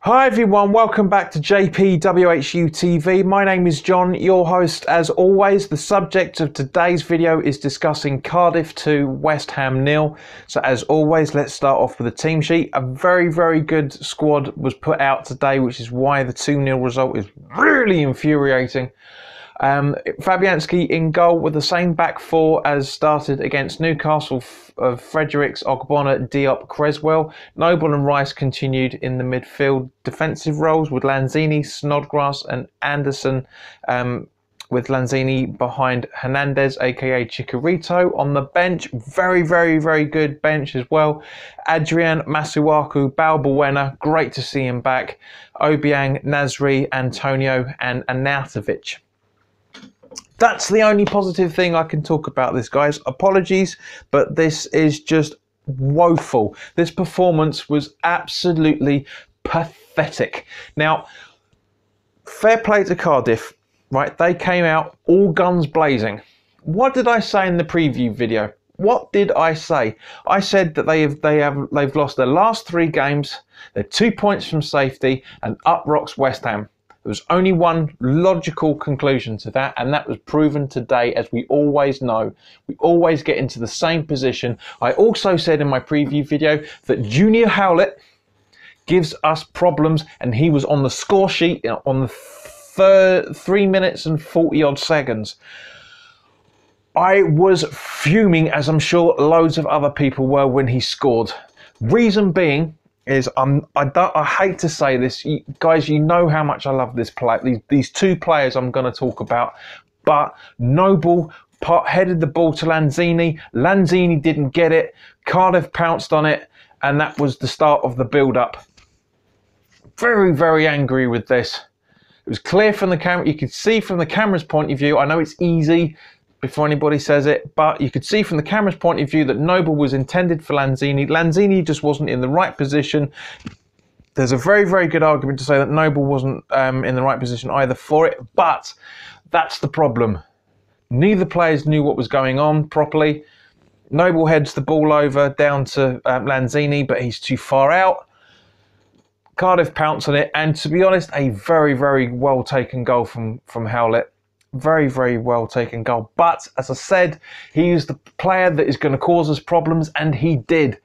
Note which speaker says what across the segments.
Speaker 1: Hi everyone, welcome back to JPWHUTV. My name is John, your host as always. The subject of today's video is discussing Cardiff 2, West Ham 0. So as always, let's start off with the team sheet. A very good squad was put out today, which is why the 2-0 result is really infuriating. Fabianski in goal with the same back four as started against Newcastle of Fredericks, Ogbonna, Diop, Creswell. Noble and Rice continued in the midfield defensive roles with Lanzini, Snodgrass and Anderson, with Lanzini behind Hernandez aka Chicharito. On the bench, very good bench as well. Adrian, Masuaku, Balbuena, great to see him back. Obiang, Nasri, Antonio and Arnautovic. That's the only positive thing I can talk about this, guys. Apologies, but this is just woeful. This performance was absolutely pathetic. Now, fair play to Cardiff, right? They came out all guns blazing. What did I say in the preview video? What did I say? I said that they've lost their last 3 games. They're 2 points from safety and up rocks West Ham. There was only one logical conclusion to that, and that was proven today, as we always know. We always get into the same position. I also said in my preview video that Junior Howlett gives us problems, and he was on the score sheet on the 3 minutes and 40 odd seconds. I was fuming, as I'm sure loads of other people were when he scored. Reason being is I hate to say this, guys, you know how much I love this play. These 2 players I'm going to talk about, but Noble headed the ball to Lanzini. Lanzini didn't get it. Cardiff pounced on it, and that was the start of the build-up. Very angry with this. It was clear from the camera. You could see from the camera's point of view. I know it's easy before anybody says it, but you could see from the camera's point of view that Noble was intended for Lanzini. Lanzini just wasn't in the right position. There's a very good argument to say that Noble wasn't in the right position either for it, but that's the problem. Neither players knew what was going on properly. Noble heads the ball over down to Lanzini, but he's too far out. Cardiff pounce on it, and to be honest, a very well taken goal from Howlett. Very well taken goal, but as I said, he is the player that is going to cause us problems, and he did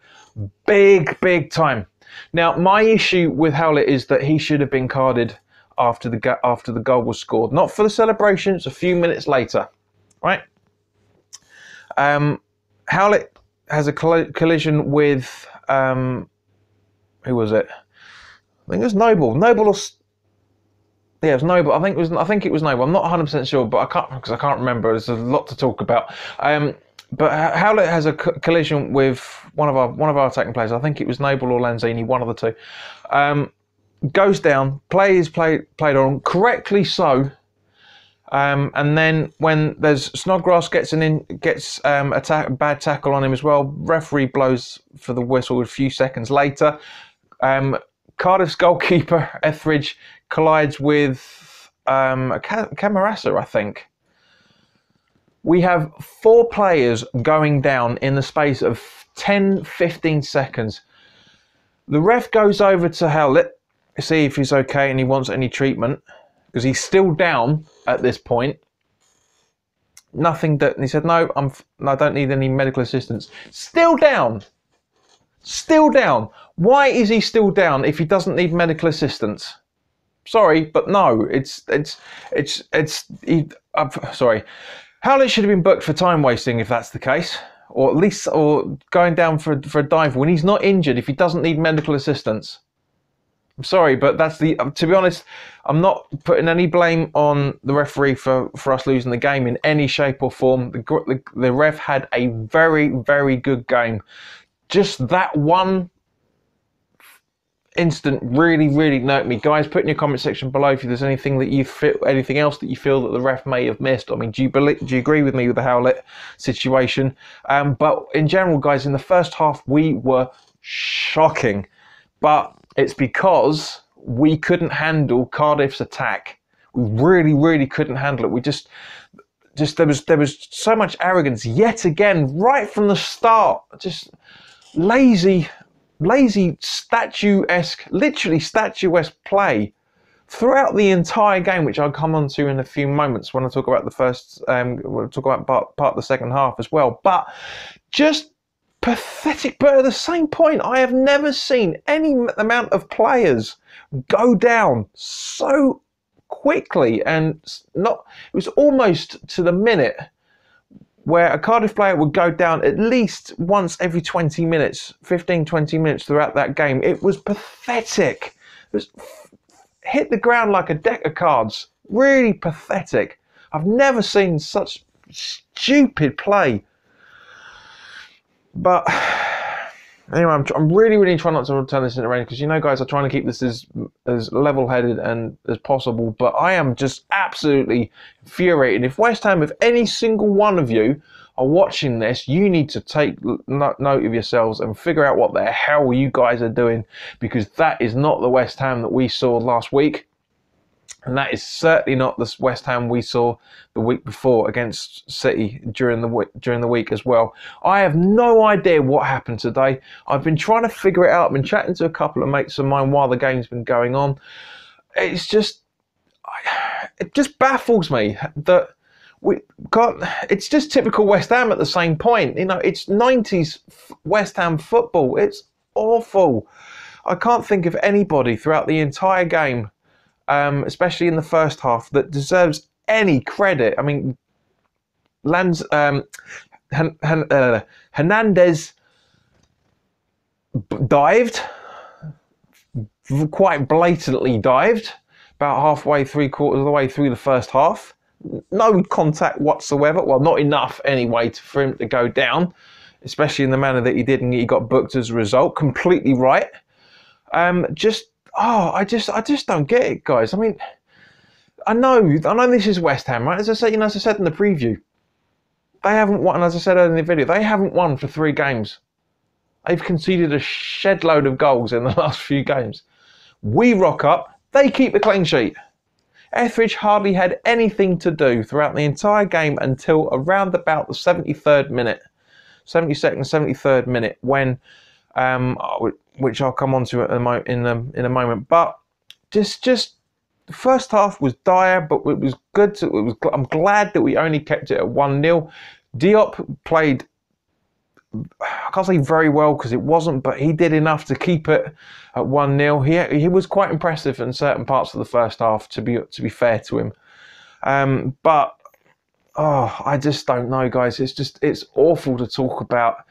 Speaker 1: big time. Now, my issue with Howlett is that he should have been carded after the goal was scored, not for the celebrations. A few minutes later, right? Howlett has a collision with who was it? I think it was Noble. Yeah, it was Noble. I think it was Noble. I'm not 100% sure, but I can't remember. There's a lot to talk about. But Howlett has a collision with one of our attacking players. I think it was Noble or Lanzini, one of the 2. Goes down. Play is played on correctly so. And then when there's Snodgrass gets a bad tackle on him as well. Referee blows for the whistle a few seconds later. Cardiff's goalkeeper Etheridge collides with Camarasa, I think. We have 4 players going down in the space of 10-15 seconds. The ref goes over to Howlett to see if he's okay and he wants any treatment, because he's still down at this point. Nothing that he said, no, I don't need any medical assistance. Still down. Why is he still down if he doesn't need medical assistance? Sorry, but no, sorry. Howlett should have been booked for time wasting if that's the case, or at least going down for a dive when he's not injured if he doesn't need medical assistance. I'm sorry, but that's to be honest, I'm not putting any blame on the referee for us losing the game in any shape or form. The ref had a very good game. Just that one instant really nerved me. Guys, put in your comment section below if there's anything else that you feel that the ref may have missed. I mean, do you agree with me with the Howlett situation? But in general, guys, in the first half we were shocking, but it's because we couldn't handle Cardiff's attack. We really couldn't handle it. We just there was so much arrogance yet again right from the start. Just lazy lazy, statuesque, literally statuesque play throughout the entire game, which I'll come on to in a few moments when I talk about the first, we'll talk about part of the second half as well. But just pathetic. But at the same point, I have never seen any amount of players go down so quickly, and it was almost to the minute where a Cardiff player would go down at least once every 20 minutes, 15, 20 minutes throughout that game. It was pathetic. It was hit the ground like a deck of cards. Really pathetic. I've never seen such stupid play. But anyway, I'm really trying not to turn this into rain, because, you know, guys, I'm trying to keep this as level-headed and as possible. But I am just absolutely infuriated. If West Ham, if any single one of you are watching this, you need to take note of yourselves and figure out what the hell you guys are doing, because that is not the West Ham that we saw last week. And that is certainly not the West Ham we saw the week before against City during the week as well. I have no idea what happened today. I've been trying to figure it out. I've been chatting to a couple of mates of mine while the game's been going on. It just baffles me that we got. It's just typical West Ham at the same point. You know, it's 90s West Ham football. It's awful. I can't think of anybody throughout the entire game, especially in the first half, that deserves any credit. I mean, Hernandez dived, quite blatantly dived, about halfway, 3/4 of the way through the first half. No contact whatsoever. Well, not enough anyway for him to go down, especially in the manner that he did, and he got booked as a result. Completely right. I just don't get it, guys. I mean, I know this is West Ham, right? As I said, as I said in the preview, they haven't won. As I said in the video, they haven't won for 3 games. They've conceded a shed load of goals in the last few games. We rock up, they keep the clean sheet. Etheridge hardly had anything to do throughout the entire game until around about the 73rd minute, 72nd, 73rd minute, when, which I'll come on to in a moment. But just the first half was dire, but it was good. I'm glad that we only kept it at 1-0. Diop played, I can't say very well because it wasn't, but he did enough to keep it at 1-0. He was quite impressive in certain parts of the first half, to be fair to him. But I just don't know, guys. It's awful to talk about.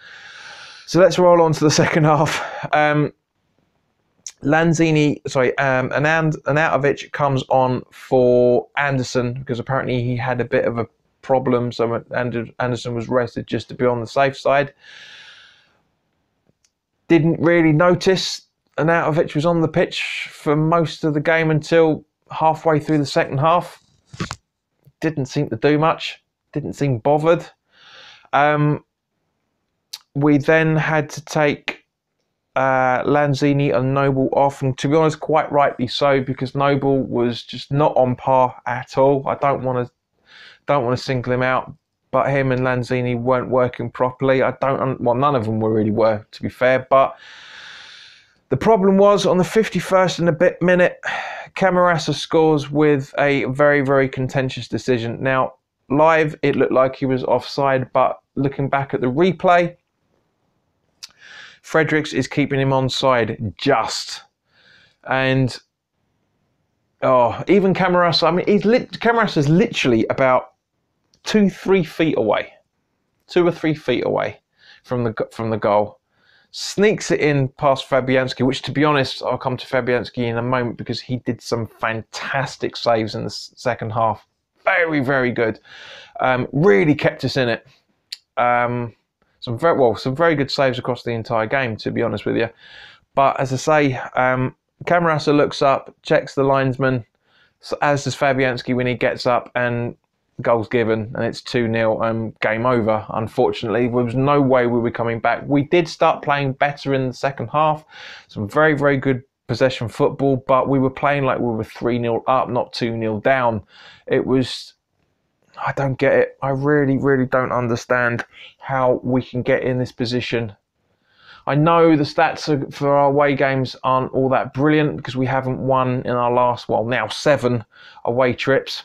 Speaker 1: So let's roll on to the second half. Arnautovic comes on for Anderson because apparently he had a bit of a problem, so Anderson was rested just to be on the safe side. Didn't really notice Arnautovic was on the pitch for most of the game until halfway through the second half. Didn't seem to do much, didn't seem bothered. We then had to take Lanzini and Noble off, and to be honest, quite rightly so, because Noble was just not on par at all. I don't want to single him out, but him and Lanzini weren't working properly. None of them really were, to be fair. But the problem was on the 51st and a bit minute, Camarasa scores with a very, very contentious decision. Now, live, it looked like he was offside, but looking back at the replay, Fredericks is keeping him onside just. And even Camarasa, I mean, Camarasa's literally about 2-3 feet away, 2 or 3 feet away from the goal. Sneaks it in past Fabianski, which, to be honest, I'll come to Fabianski in a moment because he did some fantastic saves in the second half. Very, very good. Really kept us in it. Some very good saves across the entire game, to be honest with you. But as I say, Camarasa looks up, checks the linesman, as does Fabianski when he gets up, and goal's given, and it's 2-0, game over, unfortunately. There was no way we were coming back. We did start playing better in the second half. Some very, very good possession football, but we were playing like we were 3-0 up, not 2-0 down. It was... I don't get it. I really, really don't understand how we can get in this position. I know the stats for our away games aren't all that brilliant because we haven't won in our last, well, now 7 away trips.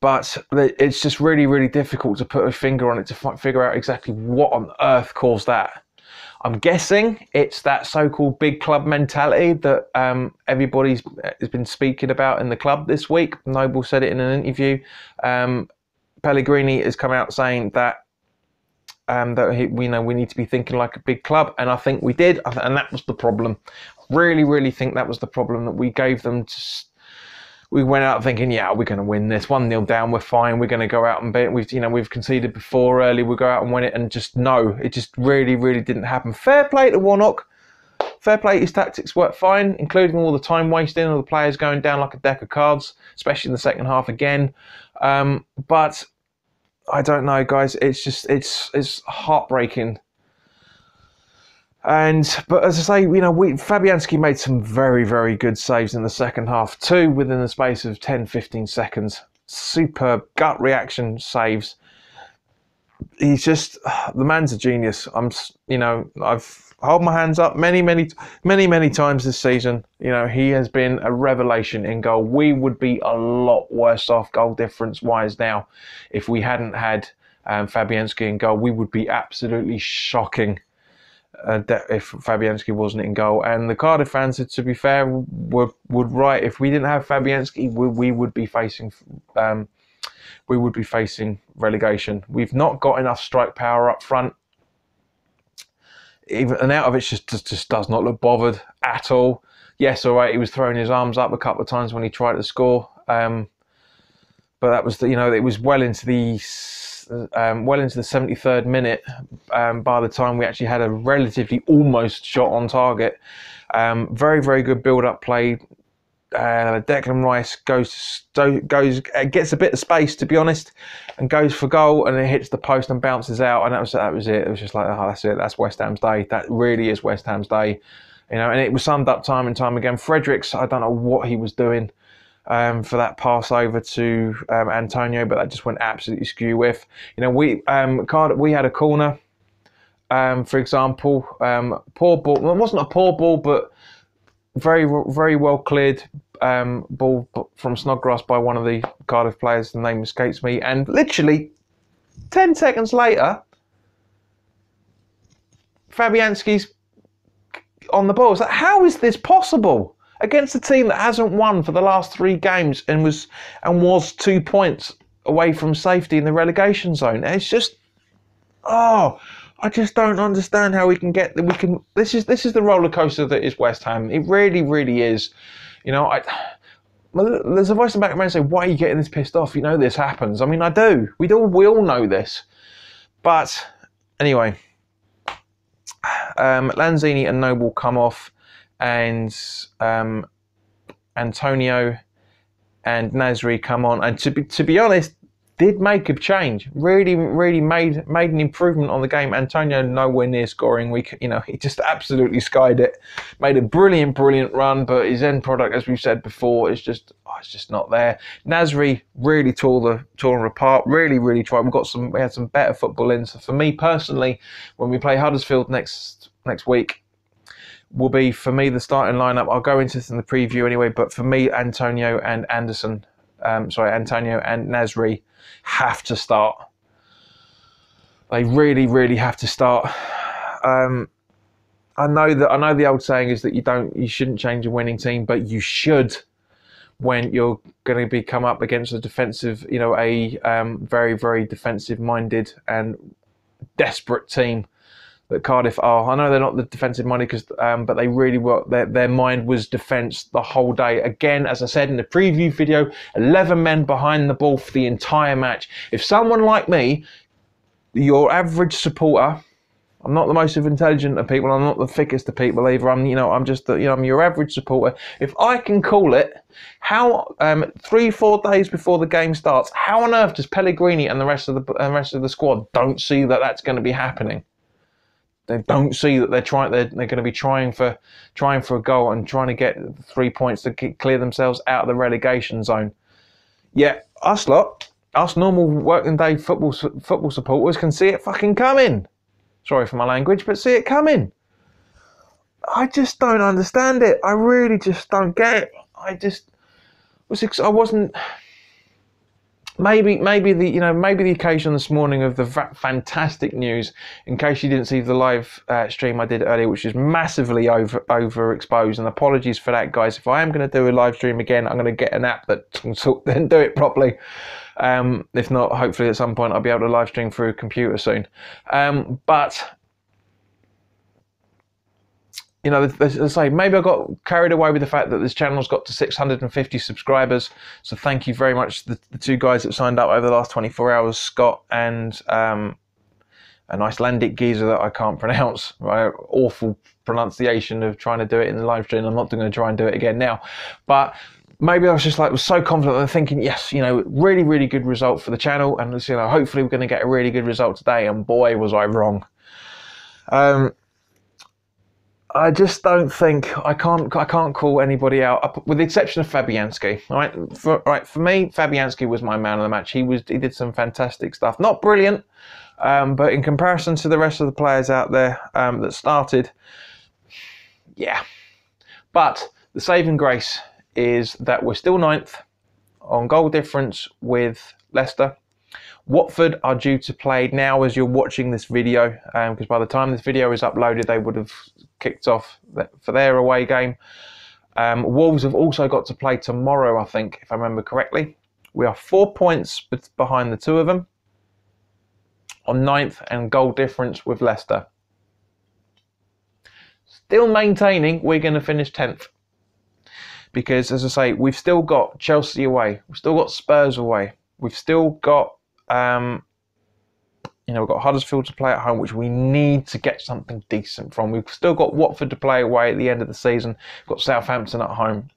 Speaker 1: But it's just really, really difficult to put a finger on it to figure out exactly what on earth caused that. I'm guessing it's that so-called big club mentality that everybody's has been speaking about in the club this week. Noble said it in an interview. Pellegrini has come out saying that we need to be thinking like a big club, and I think we did, and that was the problem. Really, really think that was the problem, that we gave them. We went out thinking, yeah, we're going to win this. 1-0 down, we're fine. We're going to go out and beat. We've conceded before early. We'll go out and win it, and just no, it just really, really didn't happen. Fair play to Warnock. Fair play, his tactics worked fine, including all the time wasting, all the players going down like a deck of cards, especially in the second half again. But I don't know, guys. It's just it's heartbreaking. But as I say, Fabianski made some very, very good saves in the second half. 2 within the space of 10-15 seconds. Superb gut reaction saves. He's just, the man's a genius. I've held my hands up many times this season. He has been a revelation in goal. We would be a lot worse off goal difference wise now if we hadn't had Fabianski in goal. We would be absolutely shocking if Fabianski wasn't in goal. And the Cardiff fans, to be fair, would right. If we didn't have Fabianski, we would be facing relegation. We've not got enough strike power up front. And out of it just does not look bothered at all. Yes, all right, he was throwing his arms up a couple of times when he tried to score, but that was it was well into the 73rd minute by the time we actually had a relatively almost shot on target. Very, very good build-up play. Declan Rice gets a bit of space, to be honest, and goes for goal, and it hits the post and bounces out, and that was it. It was just like, oh, that's it. That's West Ham's day. That really is West Ham's day, and it was summed up time and time again. Fredericks, I don't know what he was doing for that pass over to Antonio, but that just went absolutely skew with. We had a corner, for example, poor ball. Well, it wasn't a poor ball, but very, very well cleared ball from Snodgrass by one of the Cardiff players. The name escapes me. And literally 10 seconds later, Fabianski's on the ball. It's like, how is this possible against a team that hasn't won for the last 3 games and was 2 points away from safety in the relegation zone? It's just, I just don't understand how we can. This is the roller coaster that is West Ham. It really, really is. There's a voice in the back of my mind saying, "Why are you getting this pissed off? This happens." I mean, I do. We all know this. But anyway, Lanzini and Noble come off, and Antonio and Nasri come on. And to be honest, did make a change. Really, really made an improvement on the game. Antonio nowhere near scoring. He just absolutely skied it. Made a brilliant run, but his end product, as we've said before, is just it's just not there. Nasri really tore him apart. Really, really tried. We had some better football in. So for me personally, when we play Huddersfield next week, will be for me the starting lineup. I'll go into this in the preview anyway. But for me, Antonio and Nasri have to start. They really, really have to start. I know the old saying is that you shouldn't change a winning team, but you should when you're going to come up against a defensive, a very, very defensive minded and desperate team that Cardiff are. I know they're not the defensive minded but they really were. Their mind was defence the whole day. Again, as I said in the preview video, 11 men behind the ball for the entire match. If someone like me, your average supporter, I'm not the most intelligent of people, I'm not the thickest of people either. I'm your average supporter. If I can call it, how 3-4 days before the game starts, how on earth does Pellegrini and the rest of the squad don't see that that's going to be happening? They don't see that they're going to be trying for a goal and trying to get 3 points to clear themselves out of the relegation zone. Yeah, us normal working day football supporters can see it fucking coming. Sorry for my language, but see it coming. I just don't understand it. I really just don't get it. I wasn't. Maybe the occasion this morning of the fantastic news. In case you didn't see the live stream I did earlier, which is massively overexposed, and apologies for that, guys. If I am going to do a live stream again, I'm going to get an app that can then do it properly. If not, hopefully at some point I'll be able to live stream through a computer soon. But you know, as I say, maybe I got carried away with the fact that this channel's got to 650 subscribers. So thank you very much to the two guys that signed up over the last 24 hours, Scott and an Icelandic geezer that I can't pronounce. Right? Awful pronunciation of trying to do it in the live stream. I'm not going to try and do it again now. But maybe I was just was so confident and thinking, yes, you know, really, really good result for the channel. And, you know, hopefully we're going to get a really good result today. And boy, was I wrong. I just don't think I can't call anybody out, with the exception of Fabianski. For me, Fabianski was my man of the match. He did some fantastic stuff. Not brilliant, but in comparison to the rest of the players out there that started, yeah. But the saving grace is that we're still 9th on goal difference with Leicester. Watford are due to play now as you're watching this video, because by the time this video is uploaded, they would have kicked off for their away game. Wolves have also got to play tomorrow, I think, if I remember correctly. We are 4 points behind the two of them on 9th and goal difference with Leicester. Still maintaining we're going to finish 10th. Because, as I say, we've still got Chelsea away. We've still got Spurs away. We've still got, we've got Huddersfield to play at home, which we need to get something decent from. We've still got Watford to play away at the end of the season. We've got Southampton at home.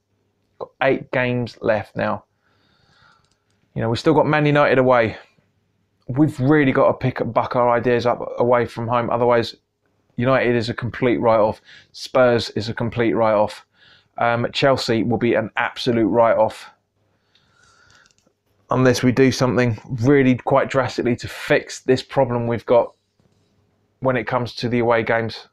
Speaker 1: We've got 8 games left now. You know, we've still got Man United away. We've really got to buck our ideas up away from home. Otherwise, United is a complete write-off. Spurs is a complete write-off. Chelsea will be an absolute write-off unless we do something really quite drastically to fix this problem we've got when it comes to the away games.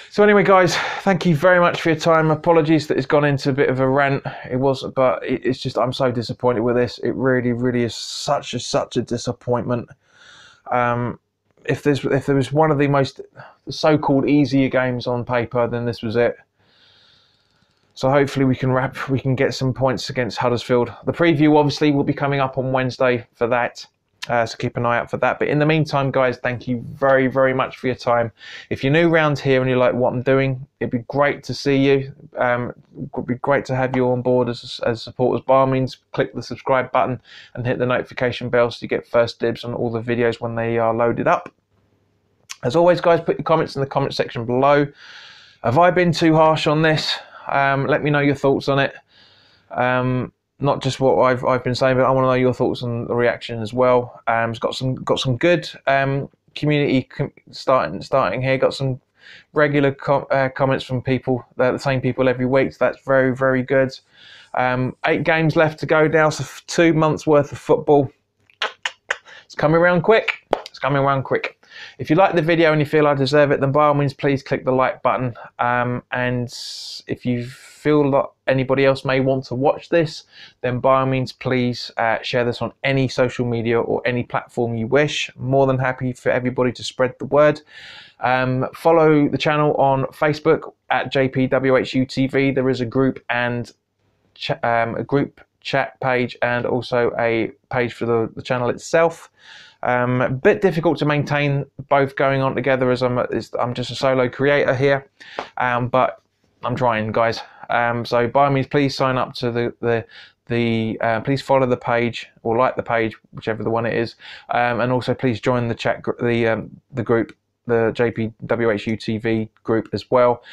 Speaker 1: So anyway, guys, thank you very much for your time. Apologies that it's gone into a bit of a rant. It was, but it's just, I'm so disappointed with this. It really, really is such a disappointment. If there was one of the so-called easier games on paper, then this was it. So hopefully we can get some points against Huddersfield. The preview obviously will be coming up on Wednesday for that. So keep an eye out for that. But in the meantime, guys, thank you very, very much for your time. If you're new around here and you like what I'm doing, it'd be great to see you. It would be great to have you on board as supporters. By all means, click the subscribe button and hit the notification bell so you get first dibs on all the videos when they are loaded up. As always, guys, put your comments in the comment section below. Have I been too harsh on this? Let me know your thoughts on it. Not just what I've been saying, but I want to know your thoughts on the reaction as well. It's got some good community starting here. Got some regular comments from people. They're the same people every week. So that's very, very good. 8 games left to go now, so 2 months worth of football. It's coming around quick. It's coming around quick. If you like the video and you feel I deserve it, then by all means, please click the like button. And if you feel that anybody else may want to watch this, then by all means, please share this on any social media or any platform you wish. More than happy for everybody to spread the word. Follow the channel on Facebook at JPWHUTV. There is a group and a group chat page and also a page for the channel itself. A bit difficult to maintain both going on together as I'm just a solo creator here, but I'm trying, guys. So by all means, please sign up to please follow the page or like the page, whichever the one it is, and also please join the chat the group, the JPWHUTV group as well.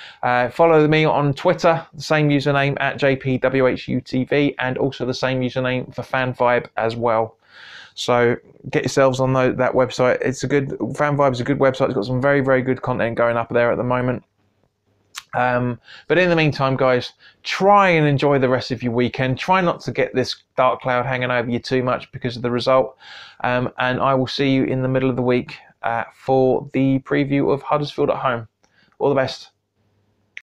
Speaker 1: Follow me on Twitter, the same username at JPWHUTV, and also the same username for FanVibe as well. So get yourselves on that website. FanVibe is a good website. It's got some very, very good content going up there at the moment. But in the meantime, guys, try and enjoy the rest of your weekend. Try not to get this dark cloud hanging over you too much because of the result. And I will see you in the middle of the week for the preview of Huddersfield at home. All the best.